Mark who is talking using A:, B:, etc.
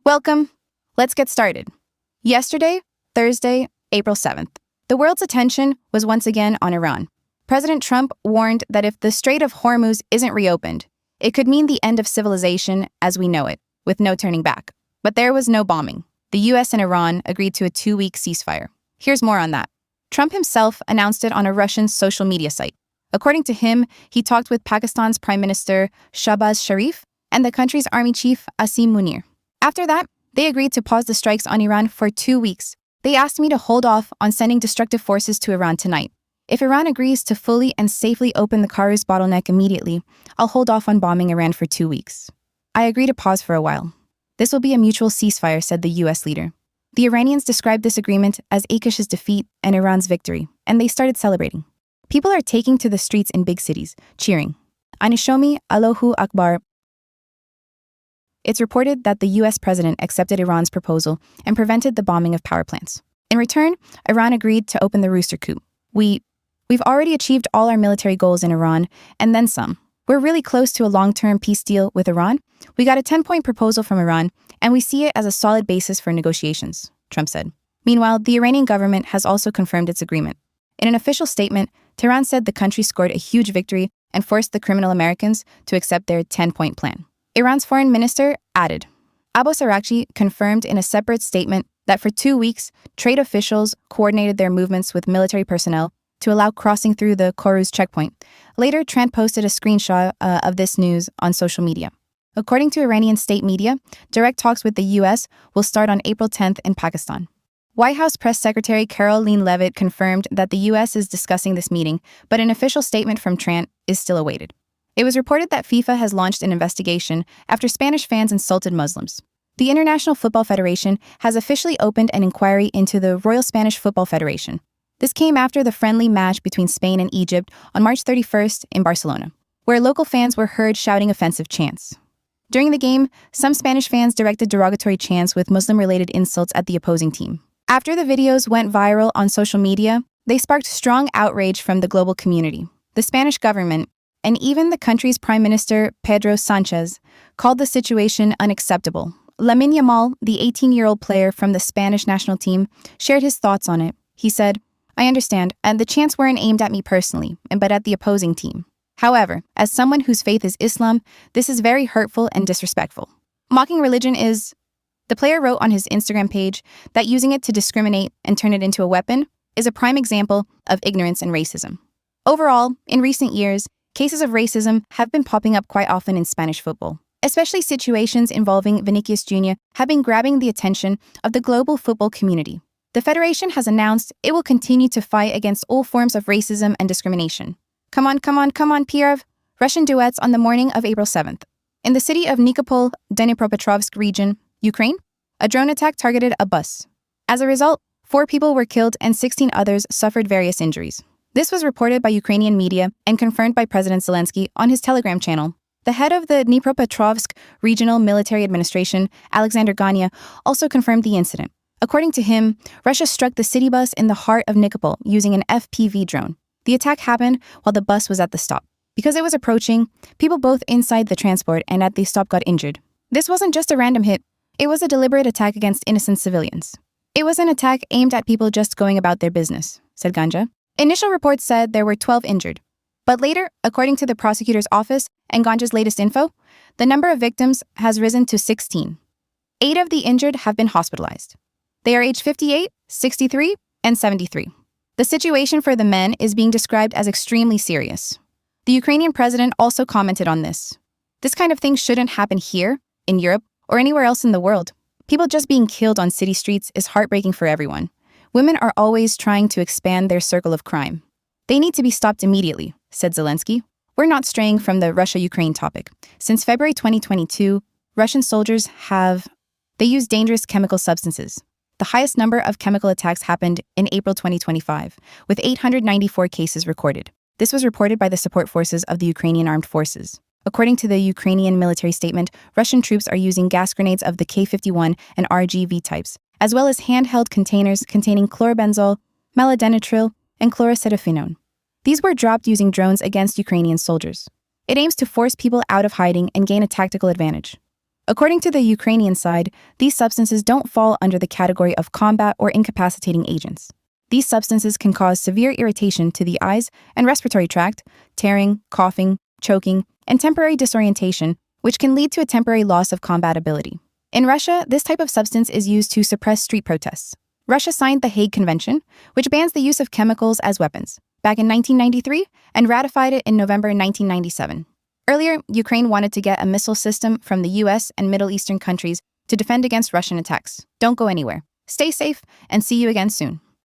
A: Welcome. Let's get started. Yesterday, Thursday, April 7th, the world's attention was once again on Iran. President Trump warned that if the Strait of Hormuz isn't reopened, it could mean the end of civilization as we know it, with no turning back. But there was no bombing. The US and Iran agreed to a 2-week ceasefire. Here's more on that. Trump himself announced it on a Russian social media site. According to him, he talked with Pakistan's Prime Minister Shahbaz Sharif and the country's army chief Asim Munir. After that, they agreed to pause the strikes on Iran for 2 weeks. They asked me to hold off on sending destructive forces to Iran tonight. If Iran agrees to fully and safely open the Karuz bottleneck immediately, I'll hold off on bombing Iran for 2 weeks. I agree to pause for a while. This will be a mutual ceasefire, said the US leader. The Iranians described this agreement as Akish's defeat and Iran's victory, and they started celebrating. People are taking to the streets in big cities, cheering. Anishomi Allahu Akbar. It's reported that the US president accepted Iran's proposal and prevented the bombing of power plants. In return, Iran agreed to open the Rooster Coup. We've already achieved all our military goals in Iran, and then some. We're really close to a long-term peace deal with Iran. We got a 10-point proposal from Iran, and we see it as a solid basis for negotiations, Trump said. Meanwhile, the Iranian government has also confirmed its agreement. In an official statement, Tehran said the country scored a huge victory and forced the criminal Americans to accept their 10-point plan. Iran's foreign minister added, Abbas Araghchi confirmed in a separate statement that for 2 weeks, trade officials coordinated their movements with military personnel to allow crossing through the Karuz checkpoint. Later, Trent posted a screenshot of this news on social media. According to Iranian state media, direct talks with the US will start on April 10th in Pakistan. White House Press Secretary Caroline Leavitt confirmed that the US is discussing this meeting, but an official statement from Trent is still awaited. It was reported that FIFA has launched an investigation after Spanish fans insulted Muslims. The International Football Federation has officially opened an inquiry into the Royal Spanish Football Federation. This came after the friendly match between Spain and Egypt on March 31st in Barcelona, where local fans were heard shouting offensive chants. During the game, some Spanish fans directed derogatory chants with Muslim-related insults at the opposing team. After the videos went viral on social media, they sparked strong outrage from the global community. The Spanish government, and even the country's Prime Minister, Pedro Sanchez, called the situation unacceptable. Lamine Yamal, the 18-year-old player from the Spanish national team, shared his thoughts on it. He said, I understand, and the chants weren't aimed at me personally, but at the opposing team. However, as someone whose faith is Islam, this is very hurtful and disrespectful. Mocking religion is... The player wrote on his Instagram page that using it to discriminate and turn it into a weapon is a prime example of ignorance and racism. Overall, in recent years, cases of racism have been popping up quite often in Spanish football. Especially situations involving Vinicius Jr. have been grabbing the attention of the global football community. The Federation has announced it will continue to fight against all forms of racism and discrimination. Come on, Pierre! Russian duets on the morning of April 7th. In the city of Nikopol, Dnipropetrovsk region, Ukraine, a drone attack targeted a bus. As a result, 4 people were killed and 16 others suffered various injuries. This was reported by Ukrainian media and confirmed by President Zelensky on his Telegram channel. The head of the Dnipropetrovsk Regional Military Administration, Alexander Ganya, also confirmed the incident. According to him, Russia struck the city bus in the heart of Nikopol using an FPV drone. The attack happened while the bus was at the stop. Because it was approaching, people both inside the transport and at the stop got injured. This wasn't just a random hit. It was a deliberate attack against innocent civilians. It was an attack aimed at people just going about their business, said Ganja. Initial reports said there were 12 injured. But later, according to the prosecutor's office and Ganja's latest info, the number of victims has risen to 16. 8 of the injured have been hospitalized. They are aged 58, 63, and 73. The situation for the men is being described as extremely serious. The Ukrainian president also commented on this. This kind of thing shouldn't happen here, in Europe, or anywhere else in the world. People just being killed on city streets is heartbreaking for everyone. Women are always trying to expand their circle of crime. They need to be stopped immediately, said Zelensky. We're not straying from the Russia-Ukraine topic. Since February 2022, Russian soldiers they use dangerous chemical substances. The highest number of chemical attacks happened in April 2025, with 894 cases recorded. This was reported by the support forces of the Ukrainian Armed Forces. According to the Ukrainian military statement, Russian troops are using gas grenades of the K-51 and RGV types, as well as handheld containers containing chlorobenzol, meladenitril, and chloracetophenone. These were dropped using drones against Ukrainian soldiers. It aims to force people out of hiding and gain a tactical advantage. According to the Ukrainian side, these substances don't fall under the category of combat or incapacitating agents. These substances can cause severe irritation to the eyes and respiratory tract, tearing, coughing, choking, and temporary disorientation, which can lead to a temporary loss of combat ability. In Russia, this type of substance is used to suppress street protests. Russia signed the Hague Convention, which bans the use of chemicals as weapons, back in 1993, and ratified it in November 1997. Earlier, Ukraine wanted to get a missile system from the US and Middle Eastern countries to defend against Russian attacks. Don't go anywhere. Stay safe, and see you again soon.